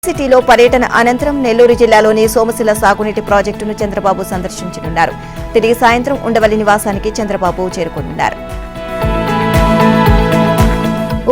సిటీలో పర్యటన అనంతరం నెల్లూరు జిల్లాలోని సోమశిల సాగునీటి ప్రాజెక్టును చంద్రబాబు సందర్శించనున్నారు. తిరిగి సాయంత్రం ఉండవల్లి నివాసానికి చంద్రబాబు చేరుకోనున్నారు.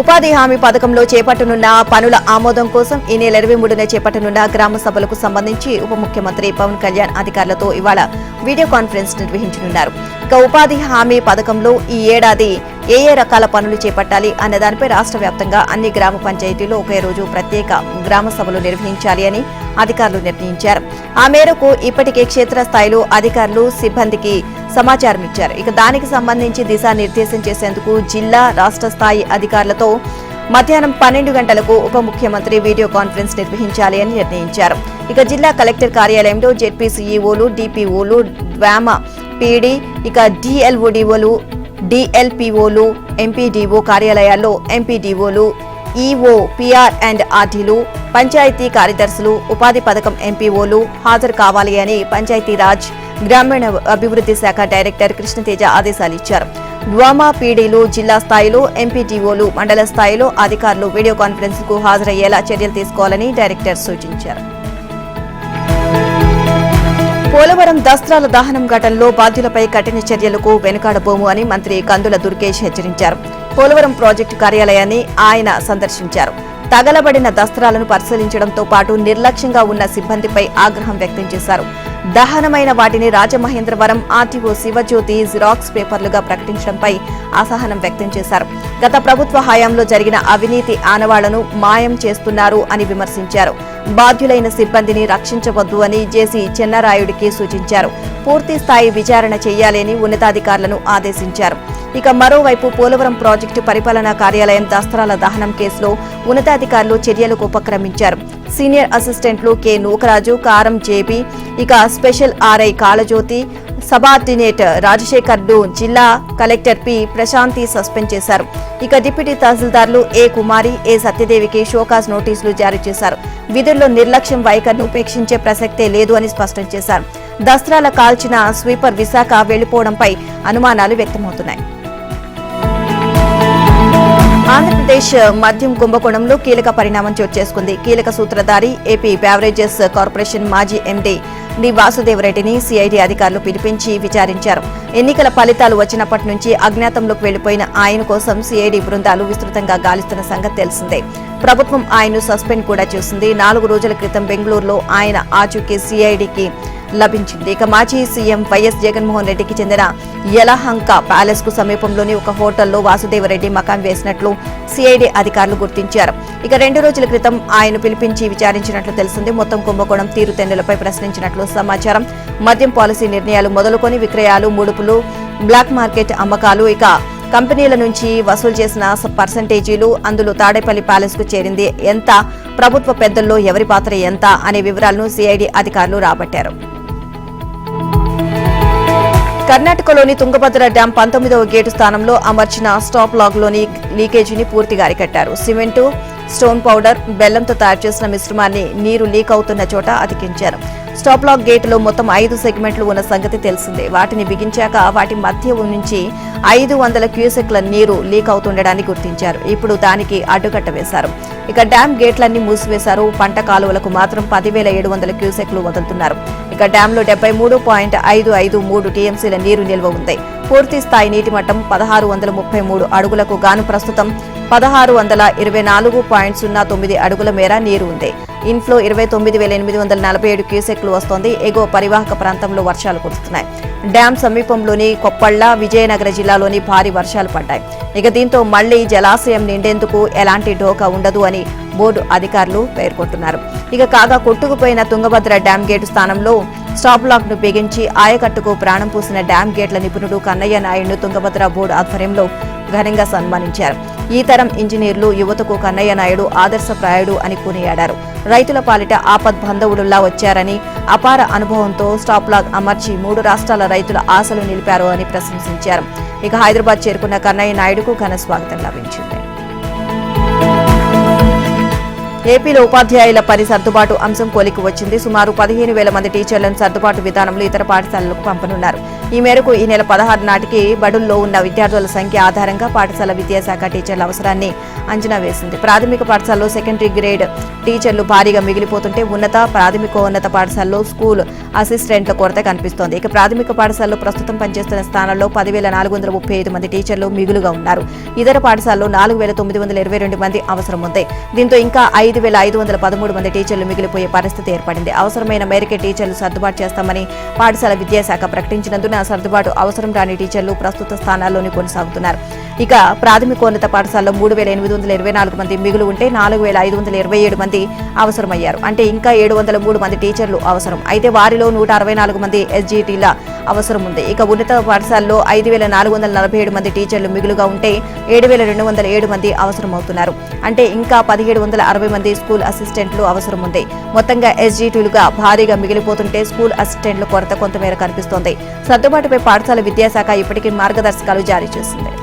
ఉపాధి హామీ పథకంలో చేపట్టనున్న పనుల ఆమోదం కోసం ఈ నెల 23న చేపట్టనున్న గ్రామ సభలకు సంబంధించి ఉప ముఖ్యమంత్రి పవన్ కళ్యాణ్ అధికారులతో ఇవాళ వీడియో కాన్ఫరెన్స్ నిర్వహించనున్నారు. ఇక ఉపాధి హామీ పథకంలో ఈ ఏడాది ఏ రకాల పనులు చేపట్టాలి అన్న దానిపై రాష్ట్ర వ్యాప్తంగా అన్ని గ్రామ పంచాయతీల్లో ఒకే రోజు ప్రత్యేక గ్రామ సభలు నిర్వహించాలి అని అధికారులు నిర్ణయించారు. ఆ మేరకు ఇప్పటికే క్షేత్రస్థాయిలో అధికారులు సిబ్బందికి సమాచారం ఇచ్చారు. ఇక దానికి సంబంధించి దిశానిర్దేశం చేసేందుకు జిల్లా రాష్ట్ర స్థాయి అధికారులతో మధ్యాహ్నం 12 గంటలకు ఉప ముఖ్యమంత్రి వీడియో కాన్ఫరెన్స్ నిర్వహించాలి అని నిర్ణయించారు. ఇక జిల్లా కలెక్టర్ కార్యాలయంలో జెడ్పీసీఈఓలు, డిపిఓలు, డ్వామా పీడీ, ఇక డిఎల్ఓడిఓలు, డిఎల్పిఓలు, ఎంపీడీఓ కార్యాలయాల్లో ఎంపీడీఓలు, ఈఓ, పీఆర్ అండ్ ఆర్డీలు, పంచాయతీ కార్యదర్శులు, ఉపాధి పథకం ఎంపీఓలు హాజరు కావాలి అని పంచాయతీరాజ్ గ్రామీణ అభివృద్ధి శాఖ డైరెక్టర్ కృష్ణతేజ ఆదేశాలు ఇచ్చారు. డ్వామా పీడీలు జిల్లా స్థాయిలో, ఎంపీడీఓలు మండల స్థాయిలో అధికారులు వీడియో కాన్ఫరెన్స్ కు హాజరయ్యేలా చర్యలు తీసుకోవాలని డైరెక్టర్ సూచించారు. పోలవరం దస్త్రాల దహనం ఘటనలో బాధ్యులపై కఠిన చర్యలకు వెనుకాడబోము అని మంత్రి కందుల దుర్గేష్ హెచ్చరించారు. పోలవరం ప్రాజెక్టు కార్యాలయాన్ని ఆయన సందర్శించారు. తగలబడిన దస్త్రాలను పరిశీలించడంతో పాటు నిర్లక్ష్యంగా ఉన్న సిబ్బందిపై ఆగ్రహం వ్యక్తం చేశారు. దహనమైన వాటిని రాజమహేంద్రవరం ఆర్టీఓ శివజ్యోతి జిరాక్స్ పేపర్లుగా ప్రకటించడంపై అసహనం వ్యక్తం చేశారు. గత ప్రభుత్వ హయాంలో జరిగిన అవినీతి ఆనవాళ్లను మాయం చేస్తున్నారు అని విమర్శించారు. బాధ్యులైన సిబ్బందిని రక్షించవద్దు అని జేసీ చెన్నరాయుడికి సూచించారు. పూర్తి స్థాయి విచారణ చేయాలని ఉన్నతాధికారులను ఆదేశించారు. ఇక మరోవైపు పోలవరం ప్రాజెక్టు పరిపాలనా కార్యాలయం దస్త్రాల దహనం కేసులో ఉన్నతాధికారులు చర్యలకు ఉపక్రమించారు. సీనియర్ అసిస్టెంట్లు కె నూకరాజు, కారం జేబీ, ఇక స్పెషల్ ఆర్ఐ కాళజ్యోతి, సబార్డినేట్ రాజశేఖర్ను జిల్లా కలెక్టర్ పి ప్రశాంతి సస్పెండ్ చేశారు. ఇక డిప్యూటీ తహసీల్దార్లు ఏ కుమారి, ఏ సత్యదేవికి షోకాజ్ నోటీసులు జారీ చేశారు. విధుల్లో నిర్లక్ష్యం వైఖరిని ఉపేక్షించే ప్రసక్తే లేదు అని స్పష్టం చేశారు. దస్త్రాల కాల్చిన స్వీపర్ విశాఖ వెళ్లిపోవడంపై అనుమానాలు వ్యక్తమవుతున్నాయి. ఆంధ్రప్రదేశ్ మద్యం కుంభకోణంలో కీలక పరిణామం చోటు చేసుకుంది. కీలక సూత్రధారి ఏపీ బెవరేజెస్ కార్పొరేషన్ మాజీ ఎండీ డి వాసుదేవరెడ్డిని సిఐడి అధికారులు పిలిపించి విచారించారు. ఎన్నికల ఫలితాలు వచ్చినప్పటి నుంచి అజ్ఞాతంలోకి వెళ్లిపోయిన ఆయన కోసం సిఐడి బృందాలు విస్తృతంగా గాలిస్తున్న సంగతి తెలిసిందే. ప్రభుత్వం ఆయన్ను సస్పెండ్ కూడా చేసింది. 4 రోజుల క్రితం బెంగళూరులో ఆయన ఆచూకీ సిఐడికి లభించింది. ఇక మాజీ సీఎం వైఎస్ జగన్మోహన్ రెడ్డికి చెందిన యలహంక ప్యాలెస్ కు సమీపంలోని ఒక హోటల్లో వాసుదేవరెడ్డి మకాం వేసినట్లు సిఐడి అధికారులు గుర్తించారు. ఇక 2 రోజుల క్రితం ఆయన పిలిపించి విచారించినట్లు తెలిసింది. మొత్తం కుంభకోణం తీరుతెన్నులపై ప్రశ్నించినట్లు సమాచారం. మద్యం పాలసీ నిర్ణయాలు మొదలుకొని విక్రయాలు, ముడుపులు, బ్లాక్ మార్కెట్ అమ్మకాలు, ఇక కంపెనీల నుంచి వసూలు చేసిన పర్సంటేజీలు, అందులో తాడేపల్లి ప్యాలెస్ కు చేరింది ఎంత, ప్రభుత్వ పెద్దల్లో ఎవరి పాత్ర ఎంత అనే వివరాలను సిఐడి అధికారులు రాబట్టారు. కర్ణాటకలోని తుంగభద్ర డ్యాం 19వ గేటు స్థానంలో అమర్చిన స్టాప్ లాగ్లోని లీకేజీని పూర్తిగా అరికట్టారు. సిమెంటు, స్టోన్ పౌడర్, బెల్లంతో తయారు చేసిన మిశ్రమాన్ని నీరు లీక్ అవుతున్న చోట అతికించారు. స్టాప్ లాక్ గేటులో మొత్తం 5 సెగ్మెంట్లు ఉన్న సంగతి తెలిసిందే. వాటిని బిగించాక వాటి మధ్య నుంచి 500 క్యూసెక్ల నీరు లీక్ అవుతుండడాన్ని గుర్తించారు. ఇప్పుడు దానికి అడ్డుకట్ట వేశారు. ఇక డ్యాం గేట్లన్నీ మూసివేశారు. పంట కాలువలకు మాత్రం 10,700 క్యూసెక్లు వదులుతున్నారు. ఇక డ్యాంలో 73.553 టీఎంసీల నీరు నిల్వ ఉంది. పూర్తి స్థాయి నీటి మట్టం 1633 అడుగులకు గాను ప్రస్తుతం 1624.09 అడుగుల మేర నీరు ఉంది. ఇన్ఫ్లో 29,847 క్యూసెక్లు వస్తోంది. ఎగువ పరివాహక ప్రాంతంలో వర్షాలు కురుస్తున్నాయి. డ్యాం సమీపంలోని కొప్పళ్ల, విజయనగర జిల్లాలోని భారీ వర్షాలు పడ్డాయి. ఇక దీంతో మళ్లీ జలాశయం నిండేందుకు ఎలాంటి ఢోకా ఉండదు అని బోర్డు అధికారులు పేర్కొంటున్నారు. ఇక కాగా కొట్టుకుపోయిన తుంగభద్ర డ్యాం గేటు స్థానంలో స్టాప్ లాక్ ను బిగించి ఆయకట్టుకు ప్రాణం పూసిన డ్యాం గేట్ల నిపుణుడు కన్నయ్య నాయుడును తుంగభద్ర బోర్డు ఆధ్వర్యంలో ఘనంగా సన్మానించారు. ఈ తరం ఇంజనీర్లు యువతకు కన్నయ్య నాయుడు ఆదర్శప్రాయుడు అని కొనియాడారు. రైతుల పాలిట ఆపద్ బంధువులులా వచ్చారని, అపార అనుభవంతో స్టాప్ లాగ్ అమర్చి 3 రాష్ట్రాల రైతుల ఆశలు నిలిపారు అని ప్రశంసించారు. ఇక హైదరాబాద్ చేరుకున్న కన్నయ్య నాయుడుకు ఘన స్వాగతం లభించింది. ఏపీలో ఉపాధ్యాయుల పని సర్దుబాటు అంశం కొలికి వచ్చింది. సుమారు 15,000 మంది టీచర్లను సర్దుబాటు విధానంలో ఇతర పాఠశాలలకు పంపనున్నారు. ఈ మేరకు ఈ నెల 16 నాటికి బడుల్లో ఉన్న విద్యార్థుల సంఖ్య ఆధారంగా పాఠశాల విద్యాశాఖ టీచర్ల అవసరాన్ని అంచనా వేసింది. ప్రాథమిక పాఠశాలలో సెకండరీ గ్రేడ్ టీచర్లు భారీగా మిగిలిపోతుంటే ప్రాథమికోన్నత పాఠశాలలో స్కూల్ అసిస్టెంట్ల కొరత కనిపిస్తోంది. ఇక ప్రాథమిక పాఠశాలలో ప్రస్తుతం పనిచేస్తున్న స్థానాల్లో 10,435 మంది టీచర్లు మిగులుగా ఉన్నారు. ఇతర పాఠశాలలో 4,922 మంది అవసరం ఉంది. దీంతో ఇంకా 5,513 మంది టీచర్లు మిగిలిపోయే పరిస్థితి ఏర్పడింది. అవసరమైన మేరకే టీచర్లు సర్దుబాటు చేస్తామని పాఠశాల విద్యాశాఖ ప్రకటించినందున సర్దుబాటు అవసరం రాని టీచర్లు ప్రస్తుత స్థానాల్లోనే కొనసాగుతున్నారు. ఇక ప్రాథమికోన్నత పాఠశాలలో 3,824 మంది మిగులు ఉంటే 4,527 మంది అవసరమయ్యారు. అంటే ఇంకా 703 మంది టీచర్లు అవసరం. అయితే వారిలో 164 మంది ఎస్జీటీల అవసరం ఉంది. ఇక ఉన్నత పాఠశాలలో 5,447 మంది టీచర్లు మిగులుగా ఉంటే 7,207 మంది అవసరమవుతున్నారు. అంటే ఇంకా 1,760 మంది స్కూల్ అసిస్టెంట్లు అవసరం ఉంది. మొత్తంగా ఎస్జీటీలుగా భారీగా మిగిలిపోతుంటే స్కూల్ అసిస్టెంట్ల కొరత కొంతమేర కనిపిస్తోంది. సర్దుబాటుపై పాఠశాల విద్యాశాఖ ఇప్పటికీ మార్గదర్శకాలు జారీ చేసింది.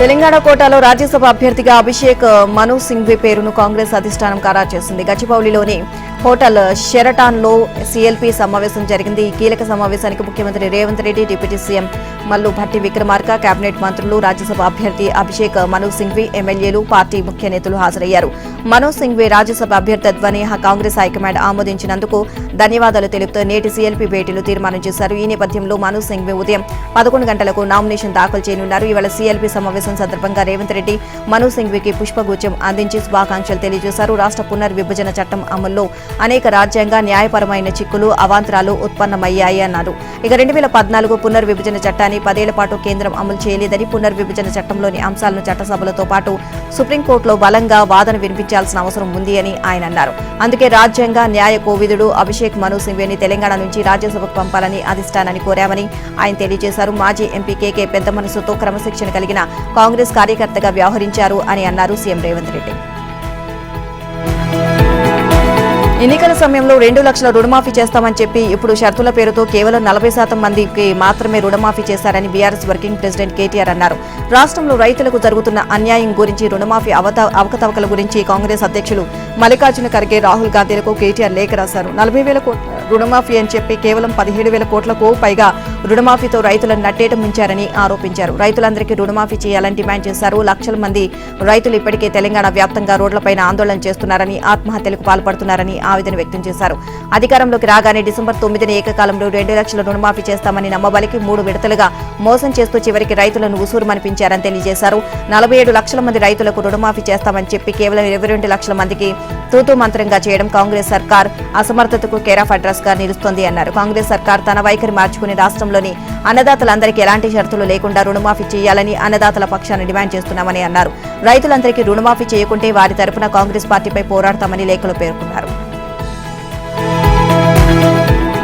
తెలంగాణ కోటాలో రాజ్యసభ అభ్యర్థిగా అభిషేక్ మను సింఘ్వి పేరును కాంగ్రెస్ అధిష్టానం ఖరారు చేసింది. గచ్చిబౌలిలోని హోటల్ షెరటాన్లో సీఎల్పీ సమావేశం జరిగింది. ఈ కీలక సమావేశానికి ముఖ్యమంత్రి Revanth Reddy, deputy CM Mallu Bhatti Vikramarka, cabinet మంత్రులు, రాజ్యసభ అభ్యర్థి అభిషేక్ మను సింఘ్వి, ఎమ్మెల్యేలు, పార్టీ ముఖ్య నేతలు హాజరయ్యారు. మను సింఘ్వి రాజ్యసభ అభ్యర్థిత్వాన్ని కాంగ్రెస్ హైకమాండ్ ఆమోదించినందుకు ధన్యవాదాలు తెలుపుతూ నేటి సీఎల్పీ భేటీలు తీర్మానం చేశారు. ఈ నేపథ్యంలో మను సింఘ్వి ఉదయం 11 గంటలకు నామినేషన్ దాఖలు చేయనున్నారు. ఇవాళ సీఎల్పీ సమావేశం సందర్భంగా రేవంత్ రెడ్డి మను సింఘ్వికి పుష్పగుచ్చం అందించి శుభాకాంక్షలు తెలియజేశారు. రాష్ట్ర పునర్విభజన చట్టం అమల్లో అనేక రాజ్యాంగ న్యాయపరమైన చిక్కులు, అవాంతరాలు ఉత్పన్నమయ్యాయి అన్నారు. ఇక 2014 పునర్విభజన చట్టాన్ని 10 ఏళ్ల పాటు కేంద్రం అమలు చేయలేదని, పునర్విభజన చట్టంలోని అంశాలను చట్టసభలతో పాటు సుప్రీంకోర్టులో బలంగా వాదన వినిపించాల్సిన అవసరం ఉంది అని ఆయన అన్నారు. అందుకే రాజ్యాంగ న్యాయ కోవిదుడు అభిషేక్ మను సింఘ్విని తెలంగాణ నుంచి రాజ్యసభకు పంపాలని అధిష్టానాన్ని కోరామని ఆయన తెలియజేశారు. మాజీ ఎంపీ కేకే పెద్ద మనసుతో క్రమశిక్షణ కలిగిన కాంగ్రెస్ కార్యకర్తగా వ్యవహరించారు అని అన్నారు సీఎం రేవంత్ రెడ్డి. ఎన్నికల సమయంలో 2 లక్షల రుణమాఫీ చేస్తామని చెప్పి ఇప్పుడు షరతుల పేరుతో కేవలం 40% మందికి మాత్రమే రుణమాఫీ చేశారని బీఆర్ఎస్ వర్కింగ్ ప్రెసిడెంట్ కేటీఆర్ అన్నారు. రాష్ట్రంలో రైతులకు జరుగుతున్న అన్యాయం గురించి, రుణమాఫీ అవకతవకల గురించి కాంగ్రెస్ అధ్యక్షులు మల్లికార్జున ఖర్గే, రాహుల్ గాంధీలకు కేటీఆర్ లేఖ రాశారు. 40,000 కోట్ల రుణమాఫీ అని చెప్పి కేవలం 17,000 కోట్లకు పైగా రుణమాఫీతో రైతులను నట్టేట ముంచారని ఆరోపించారు. రైతులందరికీ రుణమాఫీ చేయాలని డిమాండ్ చేశారు. లక్షల మంది రైతులు ఇప్పటికే తెలంగాణ వ్యాప్తంగా రోడ్లపైన ఆందోళన చేస్తున్నారని, ఆత్మహత్యలకు పాల్పడుతున్నారని ఆవేదన వ్యక్తం చేశారు. అధికారంలోకి రాగానే డిసెంబర్ 9న ఏకకాలంలో 2 లక్షల రుణమాఫీ చేస్తామని నమ్మబలికి 3 విడతలుగా మోసం చేస్తూ చివరికి రైతులను ఉసూరుమనిపించారని తెలియజేశారు. 47 లక్షల మంది రైతులకు రుణమాఫీ చేస్తామని చెప్పి కేవలం 22 లక్షల మందికి తూతూ మంత్రంగా చేయడం కాంగ్రెస్ సర్కార్ అసమర్థతకు కేర్ ఆఫ్ అడ్రస్ గా నిలుస్తోంది అన్నారు. కాంగ్రెస్ సర్కార్ తన వైఖరి మార్చుకుని రాష్ట్రంలోని అన్నదాతలందరికీ ఎలాంటి షరతులు లేకుండా రుణమాఫీ చేయాలని అన్నదాతల పక్షాన్ని డిమాండ్ చేస్తున్నామని అన్నారు. రైతులందరికీ రుణమాఫీ చేయకుంటే వారి తరపున కాంగ్రెస్ పార్టీపై పోరాడతామని లేఖలో పేర్కొన్నారు.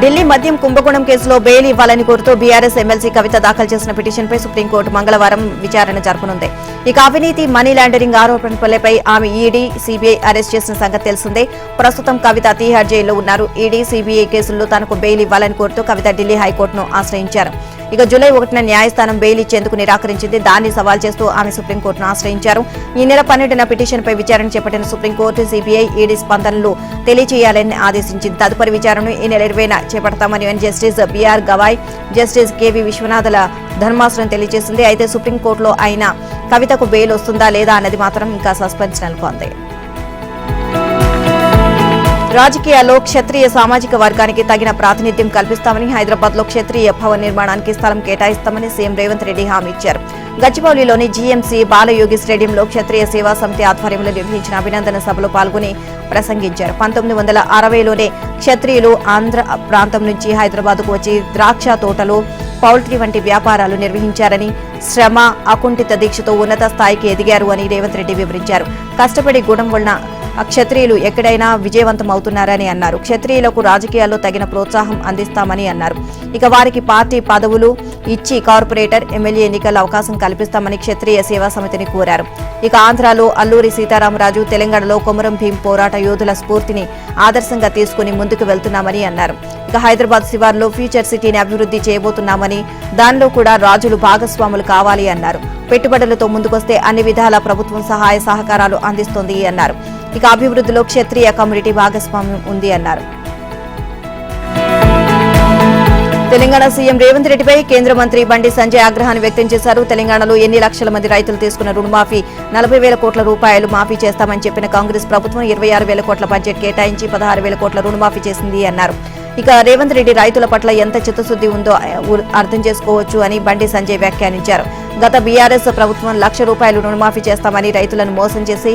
ఢిల్లీ మద్యం కుంభకోణం కేసులో బెయిల్ ఇవ్వాలని కోరుతూ బీఆర్ఎస్ ఎమ్మెల్సీ కవిత దాఖలు చేసిన పిటిషన్పై సుప్రీంకోర్టు మంగళవారం విచారణ జరపనుంది. ఇక అవినీతి, మనీ లాండరింగ్ ఆరోపణలపై ఆమె ఈడీ, సీబీఐ అరెస్ట్ చేసిన సంగతి తెలిసిందే. ప్రస్తుతం కవిత తీహార్ జైల్లో ఉన్నారు. ఈడీ, సీబీఐ కేసుల్లో తనకు బెయిల్ ఇవ్వాలని కోరుతూ కవిత ఢిల్లీ హైకోర్టును ఆశ్రయించారు. ఇక జూలై 1న న్యాయస్థానం బెయిల్ ఇచ్చేందుకు నిరాకరించింది. దాన్ని సవాల్ చేస్తూ ఆమె సుప్రీంకోర్టును ఆశ్రయించారు. ఈ నెల 12న పిటిషన్పై విచారణ చేపట్టిన సుప్రీంకోర్టు సీబీఐ, ఈడీ స్పందనలు తెలియజేయాలని ఆదేశించింది. తదుపరి విచారణను ఈ నెల 20న చేపడతామని justice BR Gavai, justice KV విశ్వనాథల ధర్మాసనం తెలియజేసింది. అయితే సుప్రీంకోర్టులో అయినా కవితకు బెయిల్ వస్తుందా లేదా అన్నది మాత్రం ఇంకా సస్పెన్స్ నెలకొంది. రాజకీయాల్లో క్షత్రియ సామాజిక వర్గానికి తగిన ప్రాతినిధ్యం కల్పిస్తామని, హైదరాబాద్ లో క్షత్రియ భవన నిర్మాణానికి స్థలం కేటాయిస్తామని సీఎం రేవంత్ రెడ్డి హామీ ఇచ్చారు. గచ్చిబౌలిలోని జీఎంసీ బాలయోగి స్టేడియంలో క్షత్రియ సేవా సమితి ఆధ్వర్యంలో నిర్వహించిన అభినందన సభలో పాల్గొని ప్రసంగించారు. 1960లోనే క్షత్రియులు ఆంధ్ర ప్రాంతం నుంచి హైదరాబాద్కు వచ్చి ద్రాక్ష తోటలు, పౌల్ట్రీ వంటి వ్యాపారాలు నిర్వహించారని, శ్రమ, అకుంఠిత దీక్షతో ఉన్నత స్థాయికి ఎదిగారు అని రేవంత్ రెడ్డి వివరించారు. కష్టపడి గుణం వలన క్షత్రియులు ఎక్కడైనా విజయవంతం అవుతున్నారని అన్నారు. క్షత్రియులకు రాజకీయాల్లో తగిన ప్రోత్సాహం అందిస్తామని అన్నారు. ఇక వారికి పార్టీ పదవులు ఇచ్చి కార్పొరేటర్, ఎమ్మెల్యే ఎన్నికల అవకాశం కల్పిస్తామని క్షత్రియ సేవా సమితిని కోరారు. ఇక ఆంధ్రాలో అల్లూరి సీతారామరాజు, తెలంగాణలో కొమరం భీం పోరాట యోధుల స్ఫూర్తిని ఆదర్శంగా తీసుకుని ముందుకు వెళ్తున్నామని అన్నారు. ఇక హైదరాబాద్ శివార్లో ఫ్యూచర్ సిటీని అభివృద్ధి చేయబోతున్నామని, దానిలో కూడా రాజులు భాగస్వాములు కావాలి అన్నారు. పెట్టుబడులతో ముందుకొస్తే అన్ని విధాల ప్రభుత్వం సహాయ సహకారాలు అందిస్తోంది అన్నారు. ఇక అభివృద్ధిలో క్షత్రియ కమ్యూనిటీ భాగస్వామ్యం ఉంది అన్నారు. తెలంగాణ సీఎం రేవంత్ రెడ్డిపై కేంద్ర మంత్రి బండి సంజయ్ ఆగ్రహాన్ని వ్యక్తం చేశారు. తెలంగాణలో ఎన్ని లక్షల మంది రైతులు తీసుకున్న రుణమాఫీ 40,000 కోట్ల రూపాయలు మాఫీ చేస్తామని చెప్పిన కాంగ్రెస్ ప్రభుత్వం 26,000 కోట్ల బడ్జెట్ కేటాయించి 16,000 కోట్ల రుణమాఫీ చేసింది అన్నారు. ఇక రేవంత్ రెడ్డి రైతుల పట్ల ఎంత చిత్తశుద్ది ఉందో అర్థం చేసుకోవచ్చు అని బండి సంజయ్ వ్యాఖ్యానించారు. గత బీఆర్ఎస్ ప్రభుత్వం ₹1,00,000 రుణమాఫీ చేస్తామని రైతులను మోసం చేసి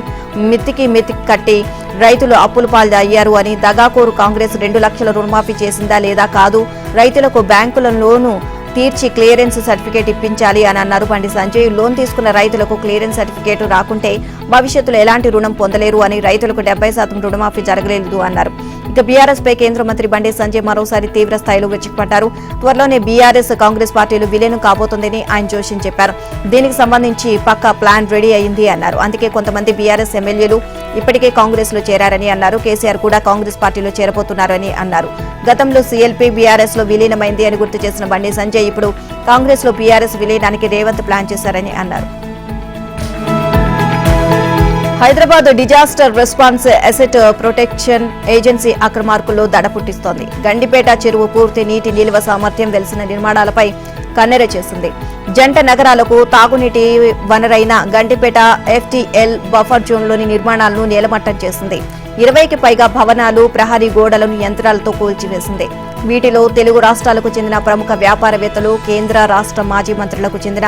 మిత్తికి కట్టి రైతులు అప్పుల పాలు అయ్యారు అని, దగాకోరు కాంగ్రెస్ 2 లక్షల రుణమాఫీ చేసిందా లేదా కాదు, రైతులకు బ్యాంకుల లోను తీర్చి క్లియరెన్స్ సర్టిఫికేట్ ఇప్పించాలి అని అన్నారు బండి సంజయ్. లోన్ తీసుకున్న రైతులకు క్లియరెన్స్ సర్టిఫికేట్ రాకుంటే భవిష్యత్తులో ఎలాంటి రుణం పొందలేరు అని, రైతులకు 70% రుణమాఫీ జరగలేదు అన్నారు. ఇక బీఆర్ఎస్ పై కేంద్ర మంత్రి బండి సంజయ్ మరోసారి తీవ్ర స్థాయిలో విరుచుకుపడ్డారు. త్వరలోనే బీఆర్ఎస్ కాంగ్రెస్ పార్టీలు విలీనం కాబోతోందని ఆయన జోషిన్ చెప్పారు. దీనికి సంబంధించి పక్కా ప్లాన్ రెడీ అయింది అన్నారు. అందుకే కొంతమంది బీఆర్ఎస్ ఎమ్మెల్యేలు ఇప్పటికే కాంగ్రెస్ లో చేరారని అన్నారు. కేసీఆర్ కూడా కాంగ్రెస్ పార్టీలో చేరబోతున్నారని అన్నారు. గతంలో సీఎల్పీ బీఆర్ఎస్ లో విలీనమైంది అని గుర్తు చేసిన బండి సంజయ్ ఇప్పుడు కాంగ్రెస్ లో బీఆర్ఎస్ విలీనానికి రేవంత్ ప్లాన్ చేశారని అన్నారు. Hyderabad disaster response asset protection agency అక్రమార్కుల్లో దడ పుట్టిస్తోంది. గండిపేట చెరువు పూర్తి నీటి నిల్వ సామర్థ్యం వెలిసిన నిర్మాణాలపై కన్నెర చేసింది. జంట నగరాలకు తాగునీటి వనరైన గండిపేట FTL బఫర్ జోన్లోని నిర్మాణాలను నేలమట్టం చేసింది. 20కి పైగా భవనాలు, ప్రహరీ గోడలను యంత్రాలతో కూల్చివేసింది. వీటిలో తెలుగు రాష్ట్రాలకు చెందిన ప్రముఖ వ్యాపారవేత్తలు, కేంద్ర రాష్ట్ర మాజీ మంత్రులకు చెందిన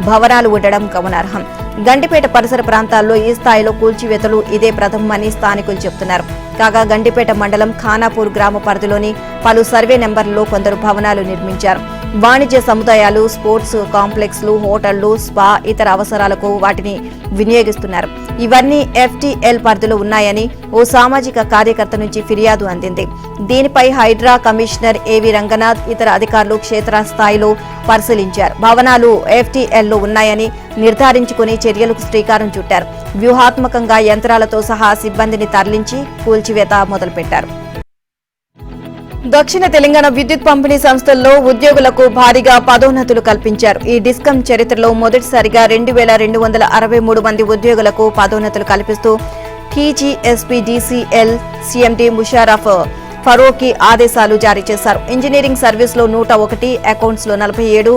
భవనాలు ఉండడం గమనార్హం. గండిపేట పరిసర ప్రాంతాల్లో ఈ స్థాయిలో కూల్చివేతలు ఇదే ప్రథమని స్థానికులు చెబుతున్నారు. కాగా గండిపేట మండలం ఖానాపూర్ గ్రామ పరిధిలోని పలు సర్వే నెంబర్లలో కొందరు భవనాలు నిర్మించారు. వాణిజ్య సముదాయాలు, స్పోర్ట్స్ కాంప్లెక్స్లు, హోటళ్లు, స్పా ఇతర అవసరాలకు వాటిని వినియోగిస్తున్నారు. ఇవన్నీ FTL పరిధిలో ఉన్నాయని ఓ సామాజిక కార్యకర్త నుంచి ఫిర్యాదు అందింది. దీనిపై హైడ్రా కమిషనర్ AV రంగనాథ్ ఇతర అధికారులు క్షేత్రస్థాయిలో పరిశీలించారు. భవనాలు FTL లో ఉన్నాయని నిర్ధారించుకుని చర్యలకు శ్రీకారం చుట్టారు. వ్యూహాత్మకంగా యంత్రాలతో సహా సిబ్బందిని తరలించి కూల్చివేత మొదలుపెట్టారు. దక్షిణ తెలంగాణ విద్యుత్ పంపిణీ సంస్థల్లో ఉద్యోగులకు భారీగా పదోన్నతులు కల్పించారు. ఈ డిస్కమ్ చరిత్రలో మొదటిసారిగా 2,263 మంది ఉద్యోగులకు పదోన్నతులు కల్పిస్తూ KGSPDCL CMD ముషారఫ్ ఫరూకీ ఆదేశాలు జారీ చేశారు. ఇంజనీరింగ్ సర్వీస్లో 101, అకౌంట్స్లో 47,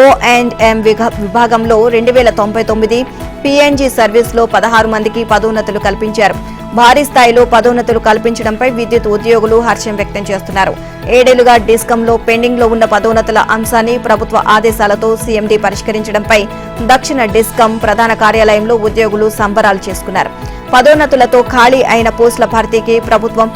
O&M విభాగంలో 2,099, PNG సర్వీస్లో 16 మందికి పదోన్నతులు కల్పించారు. భారీ స్థాయిలో పదోన్నతులు కల్పించడంపై విద్యుత్ ఉద్యోగులు హర్షం వ్యక్తం చేస్తున్నారు. 7 ఏళ్లుగా డిస్కంలో పెండింగ్ లో ఉన్న పదోన్నతుల అంశాన్ని ప్రభుత్వ ఆదేశాలతో CMD పరిష్కరించడంపై దక్షిణ డిస్కం ప్రధాన కార్యాలయంలో ఉద్యోగులు సంబరాలు చేసుకున్నారు. పదోన్నతులతో ఖాళీ అయిన పోస్టుల భర్తీకి ప్రభుత్వం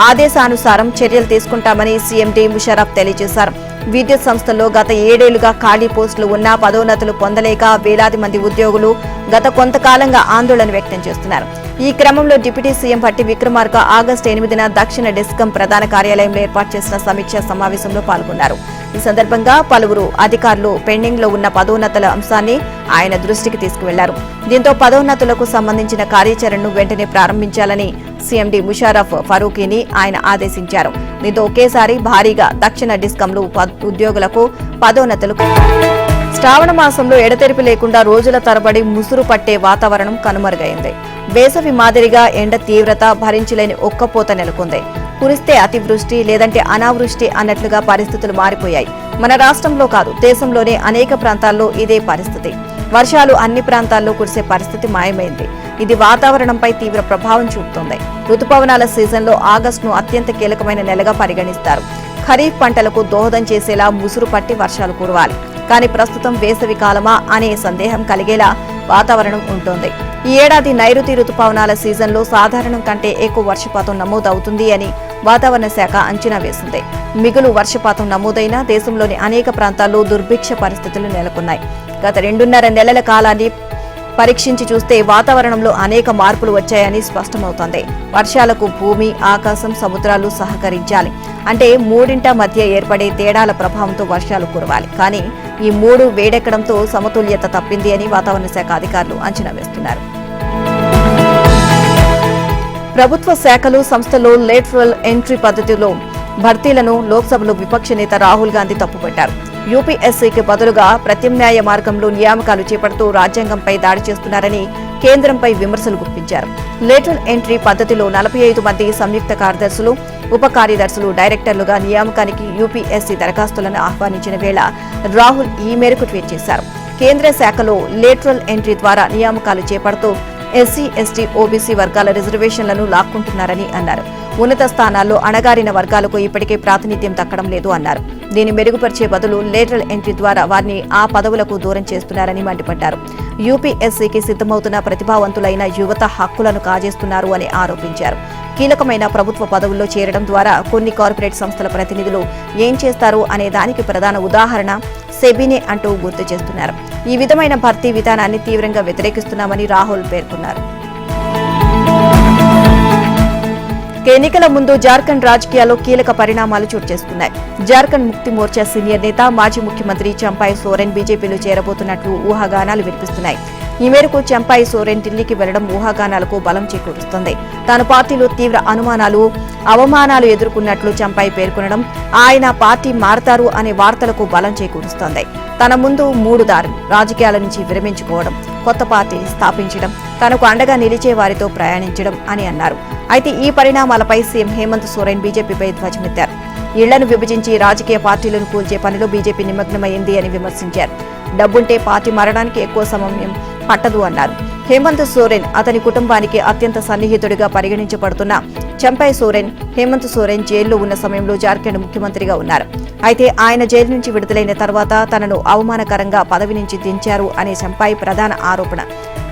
ఆదేశానుసారం చర్యలు తీసుకుంటామని CMD ముషరఫ్ తెలియజేశారు. విద్యుత్ సంస్థల్లో గత 7 ఏళ్లుగా ఖాళీ పోస్టులు ఉన్నా పదోన్నతులు పొందలేక వేలాది మంది ఉద్యోగులు గత కొంతకాలంగా ఆందోళన వ్యక్తం చేస్తున్నారు. ఈ క్రమంలో deputy CM Bhatti Vikramarka August 8న దక్షిణ డిస్కం ప్రధాన కార్యాలయంలో ఏర్పాటు చేసిన సమీక్షా సమావేశంలో పాల్గొన్నారు. ఈ సందర్భంగా పలువురు అధికారులు పెండింగ్ లో ఉన్న పదోన్నతుల అంశాన్ని ఆయన దృష్టికి తీసుకువెళ్లారు. దీంతో పదోన్నతులకు సంబంధించిన కార్యాచరణను వెంటనే ప్రారంభించాలని CMD ముషారఫ్ ఫరూకీని ఆయన ఆదేశించారు. దీంతో ఒకేసారి భారీగా దక్షిణ డిస్కంలో ఉద్యోగులకు పదోన్నతులు. శ్రావణ మాసంలో ఎడతెరిపి లేకుండా రోజుల తరబడి ముసురు పట్టే వాతావరణం కనుమరుగైంది. వేసవి మాదిరిగా ఎండ తీవ్రత భరించలేని ఒక్కపోత నెలకొంది. కురిస్తే అతివృష్టి లేదంటే అనావృష్టి అన్నట్లుగా పరిస్థితులు మారిపోయాయి. మన రాష్ట్రంలో కాదు, దేశంలోనే అనేక ప్రాంతాల్లో ఇదే పరిస్థితి. వర్షాలు అన్ని ప్రాంతాల్లో కురిసే పరిస్థితి మాయమైంది. ఇది వాతావరణంపై తీవ్ర ప్రభావం చూపుతోంది. రుతుపవనాల సీజన్లో ఆగస్టును అత్యంత కీలకమైన నెలగా పరిగణిస్తారు. ఖరీఫ్ పంటలకు దోహదం చేసేలా ముసురు పట్టి వర్షాలు కురవాలి. కానీ ప్రస్తుతం వేసవి కాలమా అనే సందేహం కలిగేలా వాతావరణం ఉంటోంది. ఈ ఏడాది నైరుతి రుతుపవనాల సీజన్లో సాధారణం కంటే ఎక్కువ వర్షపాతం నమోదవుతుంది అని వాతావరణ శాఖ అంచనా వేసింది. మిగులు వర్షపాతం నమోదైన దేశంలోని అనేక ప్రాంతాల్లో దుర్భిక్ష పరిస్థితులు నెలకొన్నాయి. గత 2.5 నెలల కాలాన్ని పరీక్షించి చూస్తే వాతావరణంలో అనేక మార్పులు వచ్చాయని స్పష్టమవుతోంది. వర్షాలకు భూమి, ఆకాశం, సముద్రాలు సహకరించాలి. అంటే మూడింట మధ్య ఏర్పడే తేడాల ప్రభావంతో వర్షాలు కురవాలి. కానీ ఈ 3 వేడెక్కడంతో సమతుల్యత తప్పింది అని వాతావరణ శాఖ అధికారులు అంచనా వేస్తున్నారు. ప్రభుత్వ శాఖలు, సంస్థల్లో లేటరల్ ఎంట్రీ పద్ధతిలో భర్తీలను లోక్సభలో విపక్ష నేత రాహుల్ గాంధీ తప్పుపట్టారు. యూపీఎస్సీకి బదులుగా ప్రత్యామ్నాయ మార్గంలో నియామకాలు చేపడుతూ రాజ్యాంగంపై దాడి చేస్తున్నారని కేంద్రంపై విమర్శలు గుప్పించారు. లేటరల్ ఎంట్రీ పద్ధతిలో 45 మంది సంయుక్త కార్యదర్శులు, ఉప కార్యదర్శులు, డైరెక్టర్లుగా నియామకానికి యూపీఎస్సీ దరఖాస్తులను ఆహ్వానించిన వేళ రాహుల్ ఈ మేరకు ట్వీట్ చేశారు. కేంద్ర శాఖలో లేటరల్ ఎంట్రీ ద్వారా నియామకాలు చేపడుతూ ఎస్సీ, ఎస్టీ, ఓబీసీ వర్గాల రిజర్వేషన్లను లాక్కుంటున్నారని అన్నారు. ఉన్నత స్థానాల్లో అణగారిన వర్గాలకు ఇప్పటికే ప్రాతినిధ్యం దక్కడం లేదు అన్నారు. దీన్ని మెరుగుపరిచే బదులు లేటరల్ ఎంట్రీ ద్వారా వారిని ఆ పదవులకు దూరం చేస్తున్నారని మండిపడ్డారు. యూపీఎస్సీకి సిద్ధమవుతున్న ప్రతిభావంతులైన యువత హక్కులను కాజేస్తున్నారు అని ఆరోపించారు. కీలకమైన ప్రభుత్వ పదవుల్లో చేరడం ద్వారా కొన్ని కార్పొరేట్ సంస్థల ప్రతినిధులు ఏం చేస్తారు అనే దానికి ప్రధాన ఉదాహరణ సెబీనే అంటూ గుర్తు చేస్తున్నారు. ఈ విధమైన భర్తీ విధానాన్ని తీవ్రంగా వ్యతిరేకిస్తున్నామని రాహుల్ పేర్కొన్నారు. ఎన్నికల ముందు జార్ఖండ్ రాజకీయాల్లో కీలక పరిణామాలు చోటు చేసుకున్నాయి. జార్ఖండ్ ముక్తి మోర్చా సీనియర్ నేత, మాజీ ముఖ్యమంత్రి చంపాయ్ సోరెన్ బీజేపీలో చేరబోతున్నట్లు ఊహాగానాలు వినిపిస్తున్నాయి. ఈ మేరకు చంపాయ్ సోరెన్ ఢిల్లీకి వెళ్లడం ఊహాగానాలకు బలం చేకూరుస్తుంది. తాను పార్టీలో తీవ్ర అనుమానాలు, అవమానాలు ఎదుర్కొన్నట్లు చంపాయ్ పేర్కొనడం ఆయన పార్టీ మారతారు అనే వార్తలకు బలం చేకూరుస్తోంది. తన ముందు 3 దారులు: రాజకీయాల నుంచి విరమించుకోవడం, కొత్త పార్టీ స్థాపించడం, తనకు అండగా నిలిచే వారితో ప్రయాణించడం అని అన్నారు. అయితే ఈ పరిణామాలపై సీఎం హేమంత్ సోరెన్ బీజేపీపై ధ్వజమెత్తారు. ఇళ్లను విభజించి రాజకీయ పార్టీలను కూల్చే పనిలో బీజేపీ నిమగ్నమైంది అని విమర్శించారు. డబ్బుంటే పార్టీ మారడానికి ఎక్కువ సమయం పట్టదు అన్నారు. హేమంత్ సోరెన్ అతని కుటుంబానికి అత్యంత సన్నిహితుడిగా పరిగణించబడుతున్న చంపాయ్ సోరెన్, హేమంత్ సోరెన్ జైల్లో ఉన్న సమయంలో జార్ఖండ్ ముఖ్యమంత్రిగా ఉన్నారు. అయితే ఆయన జైలు నుంచి విడుదలైన తర్వాత తనను అవమానకరంగా పదవి నుంచి దించారు అనే చంపాయ్ ప్రధాన ఆరోపణ.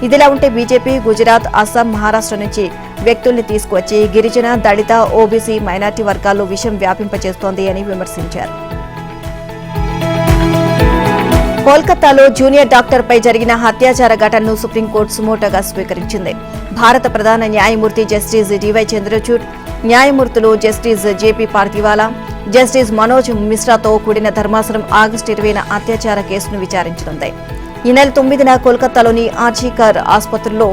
ఇదిలా ఉంటే బీజేపీ గుజరాత్, అస్సాం, మహారాష్ట్ర నుంచి వ్యక్తుల్ని తీసుకువచ్చి గిరిజన, దళిత, ఓబీసీ, మైనార్టీ వర్గాల్లో విషం వ్యాపింపచేస్తోంది అని విమర్శించారు. కోల్కతాలో జూనియర్ డాక్టర్పై జరిగిన హత్యాచార ఘటనను సుప్రీంకోర్టు సుమోటోగా స్వీకరించింది. భారత ప్రధాన న్యాయమూర్తి జస్టిస్ డివై చంద్రచూడ్, న్యాయమూర్తులు justice JP Pardiwala, justice Manoj మిశ్రాతో కూడిన ధర్మాసనం ఆగస్టు 20న అత్యాచార కేసును విచారించనుంది. ఈ నెల 9న కోల్కతాలోని ఆర్జీకర్ ఆసుపత్రిలో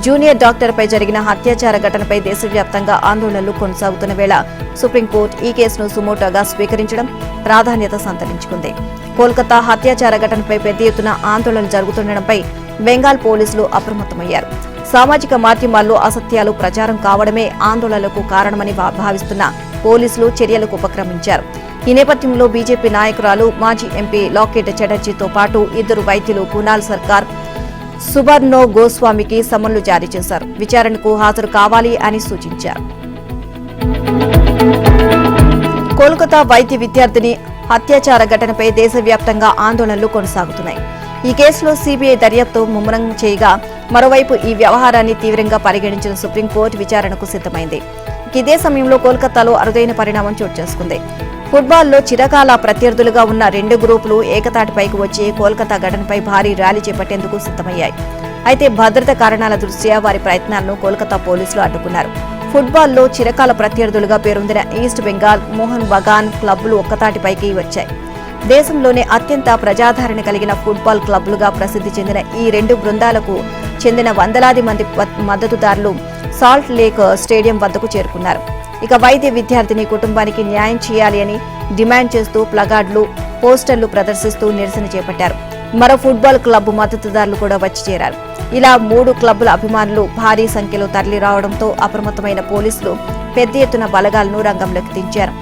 జూనియర్ డాక్టర్పై జరిగిన హత్యాచార ఘటనపై దేశవ్యాప్తంగా ఆందోళనలు కొనసాగుతున్న వేళ సుప్రీంకోర్టు ఈ కేసును సుమోటోగా స్వీకరించడం ప్రాధాన్యత సంతరించుకుంది. కోల్కతా హత్యాచార ఘటనపై పెద్ద ఎత్తున ఆందోళనలు జరుగుతుండటంపై బెంగాల్ పోలీసులు అప్రమత్తమయ్యారు. సామాజిక మాధ్యమాల్లో అసత్యాలు ప్రచారం కావడమే ఆందోళనలకు కారణమని భావిస్తున్న పోలీసులు చర్యలకు ఉపక్రమించారు. ఈ నేపథ్యంలో బీజేపీ నాయకురాలు, మాజీ ఎంపీ లాకెట్ చటర్జీతో పాటు 2 వైద్యులు కునాల్ సర్కార్, సుబర్ణో గోస్వామికి సమన్లు జారీ చేశారు. విచారణకు హాజరు కావాలి అని సూచించారు. కోల్కతా వైద్య విద్యార్థిని హత్యాచార ఘటనపై దేశవ్యాప్తంగా ఆందోళనలు కొనసాగుతున్నాయి. ఈ కేసులో సీబీఐ దర్యాప్తు ముమ్మరం చేయగా, మరోవైపు ఈ వ్యవహారాన్ని తీవ్రంగా పరిగణించిన సుప్రీంకోర్టు విచారణకు సిద్ధమైంది. ఇదే సమయంలో కోల్కతాలో అరుదైన పరిణామం చోటు చేసుకుంది. ఫుట్బాల్లో చిరకాల ప్రత్యర్థులుగా ఉన్న 2 గ్రూపులు ఏకతాటిపైకి వచ్చి కోల్కతా ఘటనపై భారీ ర్యాలీ చేపట్టేందుకు సిద్ధమయ్యాయి. అయితే భద్రతా కారణాల దృష్ట్యా వారి ప్రయత్నాలను కోల్కతా పోలీసులు అడ్డుకున్నారు. ఫుట్బాల్లో చిరకాల ప్రత్యర్థులుగా పేరొందిన ఈస్ట్ బెంగాల్, మోహన్ బగాన్ క్లబ్లు ఒక్కతాటిపైకి వచ్చాయి. దేశంలోనే అత్యంత ప్రజాదరణ కలిగిన ఫుట్బాల్ క్లబ్లుగా ప్రసిద్ధి చెందిన ఈ 2 బృందాలకు చెందిన వందలాది మంది మద్దతుదారులు సాల్ట్ లేక్ స్టేడియం వద్దకు చేరుకున్నారు. ఇక వైద్య విద్యార్థిని కుటుంబానికి న్యాయం చేయాలి అని డిమాండ్ చేస్తూ ప్లగార్డులు, పోస్టర్లు ప్రదర్శిస్తూ నిరసన చేపట్టారు. మరో ఫుట్బాల్ క్లబ్ మద్దతుదారులు కూడా వచ్చి చేరారు. ఇలా 3 క్లబ్బుల అభిమానులు భారీ సంఖ్యలో తరలి రావడంతో అప్రమత్తమైన పోలీసులు పెద్ద ఎత్తున బలగాలను రంగంలోకి దించారు.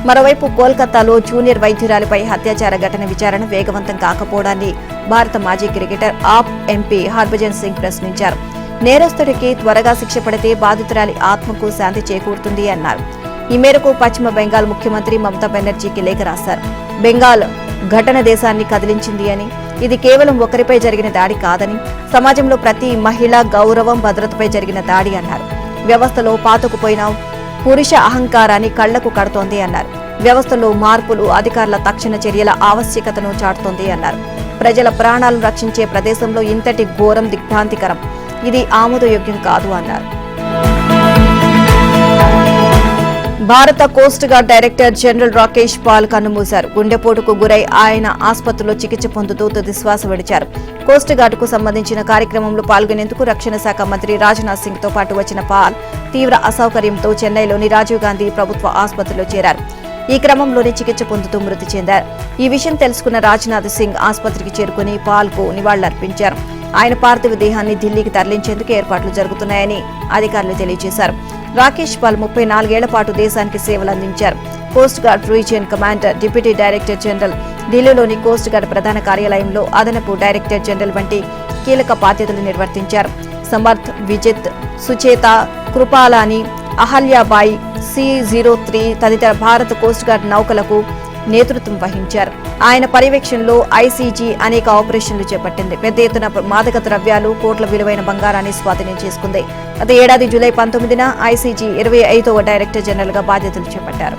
మరోవైపు కోల్కతాలో జూనియర్ వైద్యురాలిపై హత్యాచార ఘటన విచారణ వేగవంతం కాకపోవడాన్ని భారత మాజీ క్రికెటర్, ఆప్ ఎంపీ హర్భజన్ సింగ్ ప్రశ్నించారు. నేరస్తుడికి త్వరగా శిక్ష పడితే బాధితురాలి ఆత్మకు శాంతి చేకూరుతుంది అన్నారు. ఈ మేరకు పశ్చిమ బెంగాల్ ముఖ్యమంత్రి మమతా బెనర్జీకి లేఖ రాశారు. బెంగాల్ ఘటన దేశాన్ని కదిలించింది అని, ఇది కేవలం ఒకరిపై జరిగిన దాడి కాదని, సమాజంలో ప్రతి మహిళ గౌరవం, భద్రతపై జరిగిన దాడి అన్నారు. వ్యవస్థలో పాతుకుపోయిన పురుష అహంకారాన్ని కళ్లకు కడుతోంది అన్నారు. వ్యవస్థలో మార్పులు అధికారుల తక్షణ చర్యల ఆవశ్యకతను చాటుతోంది అన్నారు. ప్రజల ప్రాణాలను రక్షించే ప్రదేశంలో ఇంతటి ఘోరం దిగ్భ్రాంతికరం, ఇది ఆమోదయోగ్యం కాదు అన్నారు. భారత coast guard director general Rakesh Pal కన్నుమూశారు. గుండెపోటుకు గురై ఆయన ఆసుపత్రిలో చికిత్స పొందుతూ తుది శ్వాస విడిచారు. కోస్ట్ గార్డుకు సంబంధించిన కార్యక్రమంలో పాల్గొనేందుకు రక్షణ శాఖ మంత్రి రాజ్నాథ్ సింగ్ తో పాటు వచ్చిన పాల్ తీవ్ర అసౌకర్యంతో చెన్నైలోని రాజీవ్ గాంధీ ప్రభుత్వ ఆసుపత్రిలో చేరారు. ఈ క్రమంలోనే చికిత్స పొందుతూ మృతి చెందారు. ఈ విషయం తెలుసుకున్న రాజ్నాథ్ సింగ్ ఆసుపత్రికి చేరుకుని పాల్ కు నివాళులర్పించారు. ఆయన పార్థివ దేహాన్ని ఢిల్లీకి తరలించేందుకు ఏర్పాట్లు జరుగుతున్నాయని అధికారులు తెలియజేశారు. రాకేష్ పాల్ 34 ఏళ్ల పాటు దేశానికి సేవలు అందించారు. Coast guard region commander, deputy director general, ఢిల్లీలోని కోస్ట్ గార్డ్ ప్రధాన కార్యాలయంలో అదనపు డైరెక్టర్ జనరల్ వంటి కీలక బాధ్యతలు నిర్వర్తించారు. సమర్థ్, విజిత్, సుచేత, కృపాలాని, అహల్యాబాయి, C-03 తదితర భారత కోస్ట్ గార్డ్ నౌకలకు నేతృత్వం వహించారు. ఆయన పర్యవేక్షణలో ICG అనేక ఆపరేషన్లు చేపట్టింది. పెద్ద ఎత్తున మాదక ద్రవ్యాలు, కోట్ల విలువైన బంగారాన్ని స్వాధీనం చేసుకుంది. గత ఏడాది జూలై 19న ICG 25వ డైరెక్టర్ జనరల్ గా బాధ్యతలు చేపట్టారు.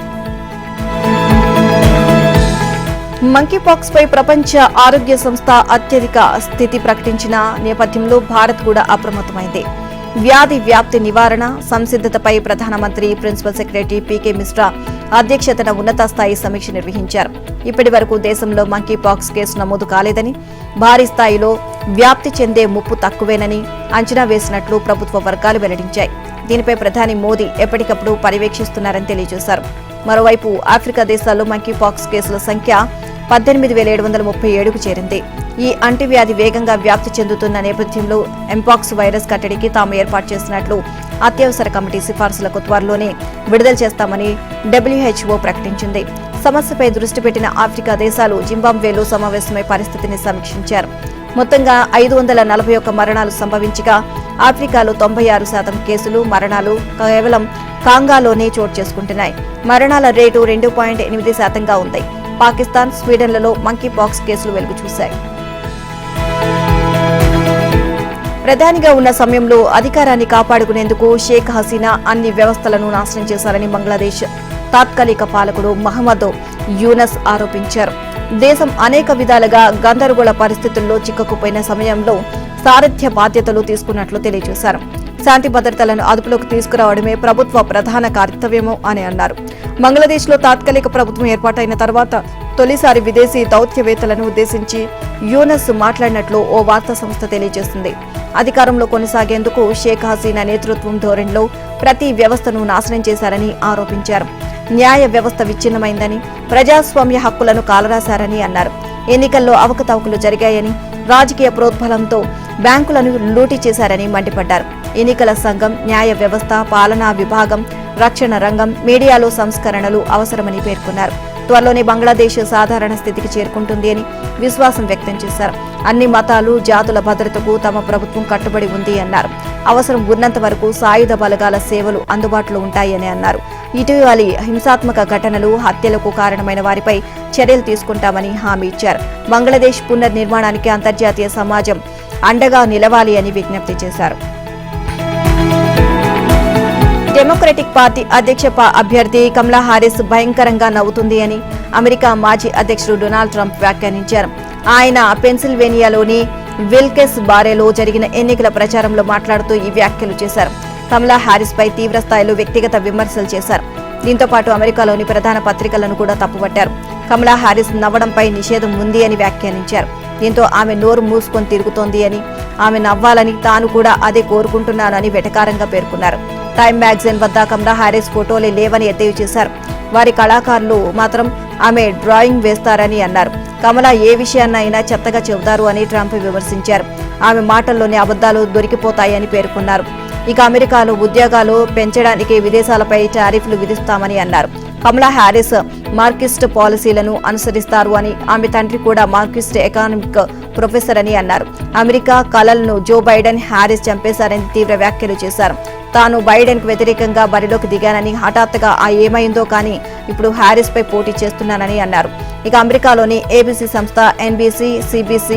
మంకీపాక్స్ పై ప్రపంచ ఆరోగ్య సంస్థ అత్యధిక స్థితి ప్రకటించిన నేపథ్యంలో భారత్ కూడా అప్రమత్తమైంది. వ్యాధి వ్యాప్తి నివారణ సంసిద్ధతపై ప్రధానమంత్రి ప్రిన్సిపల్ సెక్రటరీ PK మిశ్రా అధ్యక్షతన ఉన్నత స్థాయి సమీక్ష నిర్వహించారు. ఇప్పటి వరకు దేశంలో మంకీపాక్స్ కేసు నమోదు కాలేదని, భారీ స్థాయిలో వ్యాప్తి చెందే ముప్పు తక్కువేనని అంచనా వేసినట్లు ప్రభుత్వ వర్గాలు వెల్లడించాయి. దీనిపై ప్రధాని మోదీ ఎప్పటికప్పుడు పర్యవేక్షిస్తున్నారని తెలియజేశారు. మరోవైపు ఆఫ్రికా దేశాల్లో మంకీపాక్స్ కేసుల సంఖ్య 18,737కు చేరింది. ఈ అంటువ్యాధి వేగంగా వ్యాప్తి చెందుతున్న నేపథ్యంలో ఎంపాక్స్ వైరస్ కట్టడికి తాము ఏర్పాటు చేసినట్లు అత్యవసర కమిటీ సిఫార్సులకు త్వరలోనే విడుదల చేస్తామని WHO ప్రకటించింది. సమస్యపై దృష్టి పెట్టిన ఆఫ్రికా దేశాలు జింబాబ్వేలో సమావేశమై పరిస్థితిని సమీక్షించారు. మొత్తంగా 541 మరణాలు సంభవించగా ఆఫ్రికాలో 96% కేసులు, మరణాలు కేవలం కాంగాలోనే చోటు చేసుకుంటున్నాయి. మరణాల రేటు 2.8%గా ఉంది. పాకిస్తాన్, స్వీడన్లలో మంకీపాక్స్ కేసులు వెలుగు చూశాయి. ప్రధానిగా ఉన్న సమయంలో అధికారాన్ని కాపాడుకునేందుకు షేక్ హసీనా అన్ని వ్యవస్థలను నాశనం చేశారని బంగ్లాదేశ్ తాత్కాలిక పాలకుడు మహమ్మద్ యూనస్ ఆరోపించారు. దేశం అనేక విధాలుగా గందరగోళ పరిస్థితుల్లో చిక్కుకుపోయిన సమయంలో సారథ్య బాధ్యతలు తీసుకున్నట్లు తెలియజేశారు. శాంతి భద్రతలను అదుపులోకి తీసుకురావడమే ప్రభుత్వ ప్రధాన కర్తవ్యము అని అన్నారు. బంగ్లాదేశ్లో తాత్కాలిక ప్రభుత్వం ఏర్పాటైన తర్వాత తొలిసారి విదేశీ దౌత్యవేత్తలను ఉద్దేశించి యూనస్ మాట్లాడినట్లు ఓ వార్తా సంస్థ తెలియజేసింది. అధికారంలో కొనసాగేందుకు షేక్ హసీనా నేతృత్వం ధోరణిలో ప్రతి వ్యవస్థను నాశనం చేశారని ఆరోపించారు. న్యాయ వ్యవస్థ విచ్ఛిన్నమైందని, ప్రజాస్వామ్య హక్కులను కాలరాశారని అన్నారు. ఎన్నికల్లో అవకతవకలు జరిగాయని, రాజకీయ ప్రోద్బలంతో బ్యాంకులను లూటీ చేశారని మండిపడ్డారు. ఎన్నికల సంఘం, న్యాయ వ్యవస్థ, పాలనా విభాగం, రక్షణ రంగం, మీడియాలో సంస్కరణలు అవసరమని పేర్కొన్నారు. త్వరలోనే బంగ్లాదేశ్ సాధారణ స్థితికి చేరుకుంటుంది అని విశ్వాసం వ్యక్తం చేశారు. అన్ని మతాలు, జాతుల భద్రతకు తమ ప్రభుత్వం కట్టుబడి ఉంది అన్నారు. అవసరం ఉన్నంత వరకు సాయుధ బలగాల సేవలు అందుబాటులో ఉంటాయని అన్నారు. ఇటీవలి హింసాత్మక ఘటనలు, హత్యలకు కారణమైన వారిపై చర్యలు తీసుకుంటామని హామీ ఇచ్చారు. బంగ్లాదేశ్ పునర్నిర్మాణానికి అంతర్జాతీయ సమాజం అండగా నిలవాలి అని విజ్ఞప్తి చేశారు. డెమోక్రటిక్ పార్టీ అధ్యక్ష అభ్యర్థి కమలా హారిస్ భయంకరంగా నవ్వుతుంది అని అమెరికా మాజీ అధ్యక్షుడు డొనాల్డ్ ట్రంప్ వ్యాఖ్యానించారు. ఆయన పెన్సిల్వేనియాలోని విల్కెస్ బారేలో జరిగిన ఎన్నికల ప్రచారంలో మాట్లాడుతూ ఈ వ్యాఖ్యలు చేశారు. కమలా హారిస్ పై తీవ్ర స్థాయిలో వ్యక్తిగత విమర్శలు చేశారు. దీంతో పాటు అమెరికాలోని ప్రధాన పత్రికలను కూడా తప్పుపట్టారు. కమలా హారిస్ నవ్వడంపై నిషేధం ఉంది అని వ్యాఖ్యానించారు. దీంతో ఆమె నోరు మూసుకొని తిరుగుతోంది అని, ఆమె నవ్వాలని తాను కూడా అదే కోరుకుంటున్నానని వెటకారంగా పేర్కొన్నారు. టైమ్ మ్యాగజైన్ వద్ద కమలా హారిస్ ఫోటోలే లేవని ఎద్దేవా చేశారు. వారి కళాకారులు మాత్రం ఆమె డ్రాయింగ్ వేస్తారని అన్నారు. కమలా ఏ విషయాన్నైనా చెత్తగా చెబుతారు అని ట్రంప్ విమర్శించారు. ఆమె మాటల్లోని అబద్ధాలు దొరికిపోతాయని పేర్కొన్నారు. ఇక అమెరికాలో ఉద్యోగాలు పెంచడానికి విదేశాలపై టారిఫ్లు విధిస్తామని అన్నారు. కమలా హారిస్ మార్క్సిస్ట్ పాలసీలను అనుసరిస్తారు అని, ఆమె తండ్రి కూడా మార్క్సిస్ట్ ఎకనామిక్ ప్రొఫెసర్ అని అన్నారు. అమెరికా కలలను జో బైడెన్, హారిస్ చంపేశారని తీవ్ర వ్యాఖ్యలు చేశారు. తాను బైడెన్ కు వ్యతిరేకంగా బరిలోకి దిగానని, హఠాత్తుగా ఏమైందో కానీ ఇప్పుడు హారిస్ పై పోటీ చేస్తున్నానని అన్నారు. ఇక అమెరికాలోని ABC సంస్థ NBC, CBC,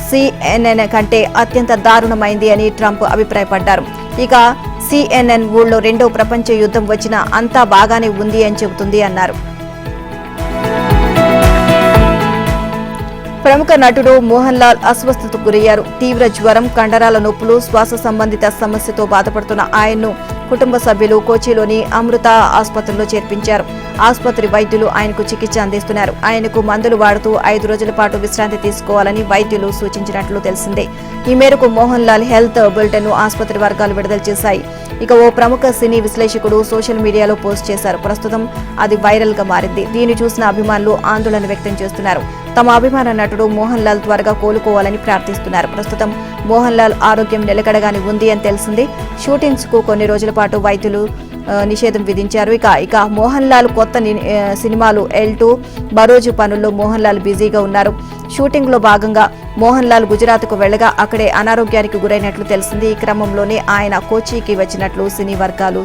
CNN కంటే అత్యంత దారుణమైంది అని ట్రంప్ అభిప్రాయపడ్డారు. ఇక CNN ఊళ్ళో రెండో ప్రపంచ యుద్ధం వచ్చినా అంతా బాగానే ఉంది అని చెబుతుంది అన్నారు. ప్రముఖ నటుడు మోహన్ లాల్ అస్వస్థతకు గురయ్యారు. తీవ్ర జ్వరం, కండరాల నొప్పులు, శ్వాస సంబంధిత సమస్యతో బాధపడుతున్న ఆయన్ను కుటుంబ సభ్యులు కోచిలోని అమృత ఆసుపత్రిలో చేర్పించారు. ఆసుపత్రి వైద్యులు ఆయనకు చికిత్స అందిస్తున్నారు. ఆయనకు మందులు వాడుతూ 5 రోజుల పాటు విశ్రాంతి తీసుకోవాలని వైద్యులు సూచించినట్లు తెలిసిందే. ఈ మేరకు మోహన్ లాల్ హెల్త్ బులెటిన్ ను ఆసుపత్రి వర్గాలు విడుదల చేశాయి. ఇక ఓ ప్రముఖ సినీ విశ్లేషకుడు సోషల్ మీడియాలో పోస్ట్ చేశారు. ప్రస్తుతం అది వైరల్ గా మారింది. దీన్ని చూసిన అభిమానులు ఆందోళన వ్యక్తం చేస్తున్నారు. తమ అభిమాన నటుడు మోహన్ లాల్ త్వరగా కోలుకోవాలని ప్రార్థిస్తున్నారు. ప్రస్తుతం మోహన్ లాల్ ఆరోగ్యం నిలకడగానే ఉంది అని తెలిసింది. షూటింగ్స్ కు కొన్ని రోజుల పాటు వైద్యులు నిషేధం విధించారు. ఇక మోహన్ లాల్ కొత్త సినిమాలు L2, బరోజు పనుల్లో మోహన్ లాల్ బిజీగా ఉన్నారు. షూటింగ్ లో భాగంగా మోహన్ లాల్ గుజరాత్ కు వెళ్లగా అక్కడే అనారోగ్యానికి గురైనట్లు తెలిసింది. ఈ క్రమంలోనే ఆయన కోచీకి వచ్చినట్లు సినీ వర్గాలు